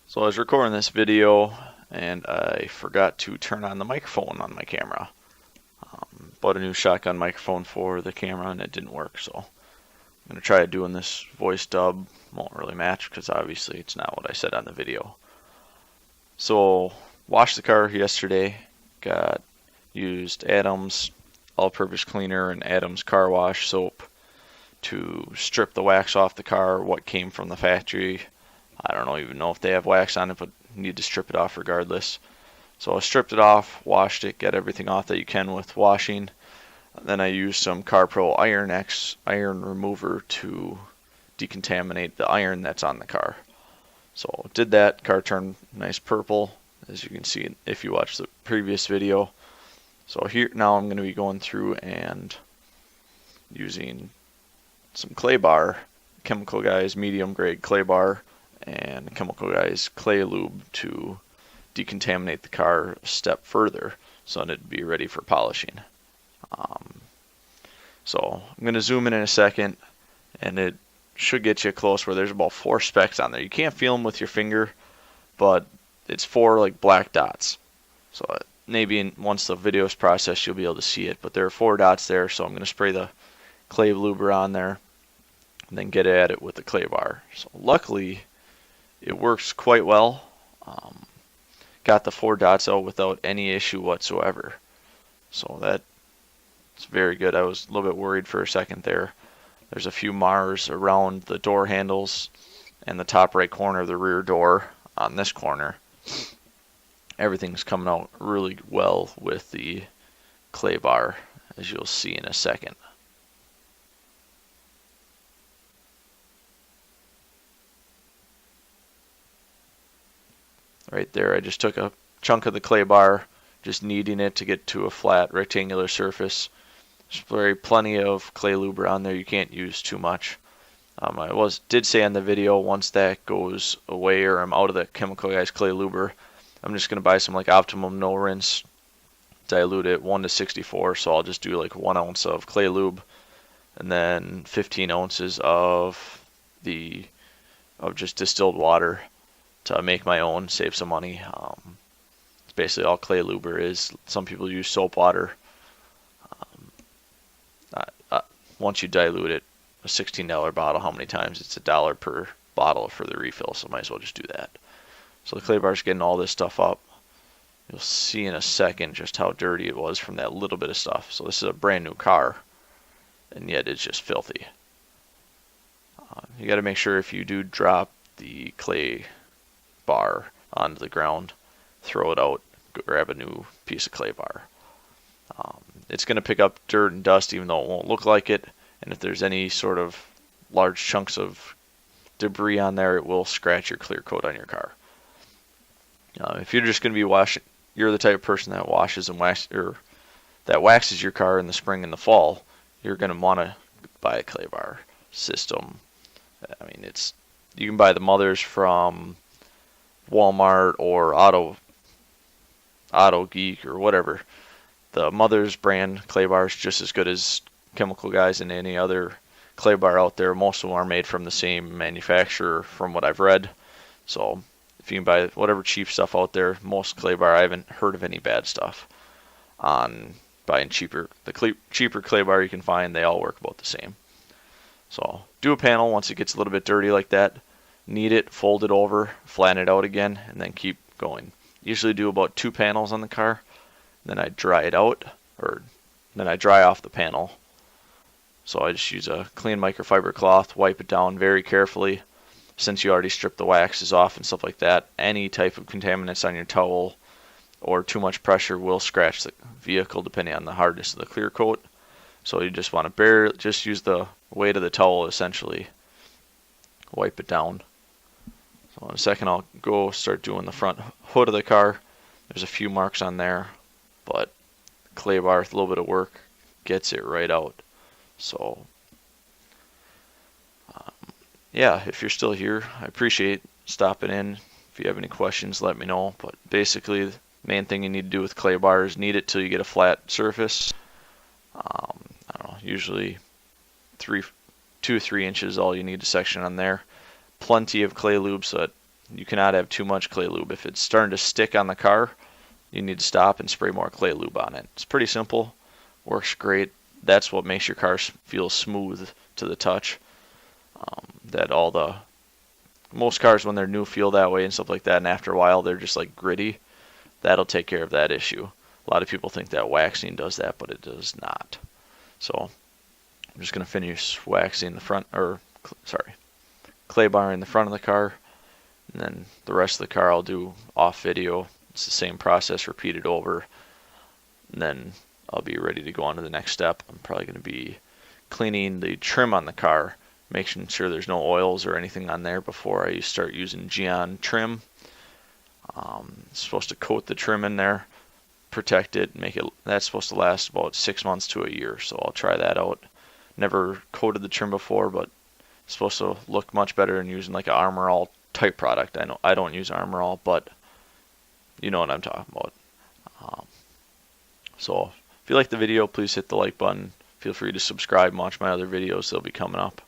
So I was recording this video and I forgot to turn on the microphone on my camera. Bought a new shotgun microphone for the camera and it didn't work, so I'm going to try doing this voice dub. Won't really match because obviously it's not what I said on the video. So washed the car yesterday, used Adam's all-purpose cleaner and Adam's car wash soap to strip the wax off the car, what came from the factory. I don't even know if they have wax on it, but need to strip it off regardless. So I stripped it off, washed it, get everything off that you can with washing. Then I used some CarPro Iron X iron remover to decontaminate the iron that's on the car. So did that, car turned nice purple, as you can see if you watch the previous video. So here now I'm going to be going through and using some clay bar, Chemical Guys medium grade clay bar, and Chemical Guys clay lube to decontaminate the car a step further so that it'd be ready for polishing. So I'm going to zoom in a second, and it should get you close where there's about 4 specks on there. You can't feel them with your finger, but it's 4 like black dots. So maybe once the video is processed you'll be able to see it, but there are 4 dots there, so I'm going to spray the clay Luber on there and then get at it with the clay bar. So luckily it works quite well. Got the 4 dots out without any issue whatsoever. So that's very good. I was a little bit worried for a second there. There's a few Mars around the door handles and the top right corner of the rear door on this corner. Everything's coming out really well with the clay bar, as you'll see in a second. Right there, I just took a chunk of the clay bar, just kneading it to get to a flat rectangular surface. Spray plenty of clay Luber on there. You can't use too much. I did say on the video, once that goes away or I'm out of the Chemical Guys clay Luber, I'm just gonna buy some like Optimum no rinse, dilute it 1:64. So I'll just do like 1 ounce of clay lube, and then 15 ounces of just distilled water to make my own, save some money. It's basically all clay Luber is. Some people use soap water. Once you dilute it, a $16 bottle, how many times? It's $1 per bottle for the refill, so might as well just do that. So the clay bar's getting all this stuff up. You'll see in a second just how dirty it was from that little bit of stuff. So this is a brand new car, and yet it's just filthy. You got to make sure if you do drop the clay bar onto the ground, throw it out, grab a new piece of clay bar. It's going to pick up dirt and dust even though it won't look like it, and if there's any sort of large chunks of debris on there, it will scratch your clear coat on your car. If you're just going to be washing, you're the type of person that washes and waxes your car in the spring and the fall, you're going to want to buy a clay bar system. I mean, you can buy the mothers from Walmart or Auto Geek or whatever. The Mother's brand clay bar is just as good as Chemical Guys and any other clay bar out there. Most of them are made from the same manufacturer from what I've read. So if you can buy whatever cheap stuff out there, most clay bar, I haven't heard of any bad stuff on buying cheaper. The cheaper clay bar you can find, they all work about the same. So do a panel once it gets a little bit dirty like that. Knead it, fold it over, flatten it out again, and then keep going. Usually do about 2 panels on the car. Then I dry it out, or then I dry off the panel. So I just use a clean microfiber cloth, wipe it down very carefully. Since you already stripped the waxes off and stuff like that, any type of contaminants on your towel or too much pressure will scratch the vehicle depending on the hardness of the clear coat. So you just want to just use the weight of the towel essentially. Wipe it down. So in a second I'll go start doing the front hood of the car. There's a few marks on there, but clay bar with a little bit of work gets it right out. So yeah, if you're still here, I appreciate stopping in. If you have any questions, let me know. But basically the main thing you need to do with clay bar is knead it till you get a flat surface. I don't know, usually 2 or 3 inches all you need to section on there. Plenty of clay lube so that You cannot have too much clay lube. If it's starting to stick on the car, you need to stop and spray more clay lube on it. It's pretty simple, works great. That's what makes your car feel smooth to the touch. That most cars when they're new feel that way and stuff like that, and after a while they're just like gritty. That'll take care of that issue. A lot of people think that waxing does that, but it does not. So I'm just going to finish waxing the front, clay bar in the front of the car, and then the rest of the car I'll do off video. It's the same process repeated over, and then I'll be ready to go on to the next step. I'm probably going to be cleaning the trim on the car, making sure there's no oils or anything on there before I start using Geon trim. It's supposed to coat the trim in there, protect it, that's supposed to last about 6 months to a year, so I'll try that out. Never coated the trim before, but it's supposed to look much better than using like an Armor All type product. I know I don't use Armor All, but you know what I'm talking about. So if you like the video, please hit the like button. Feel free to subscribe and watch my other videos. They'll be coming up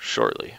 shortly.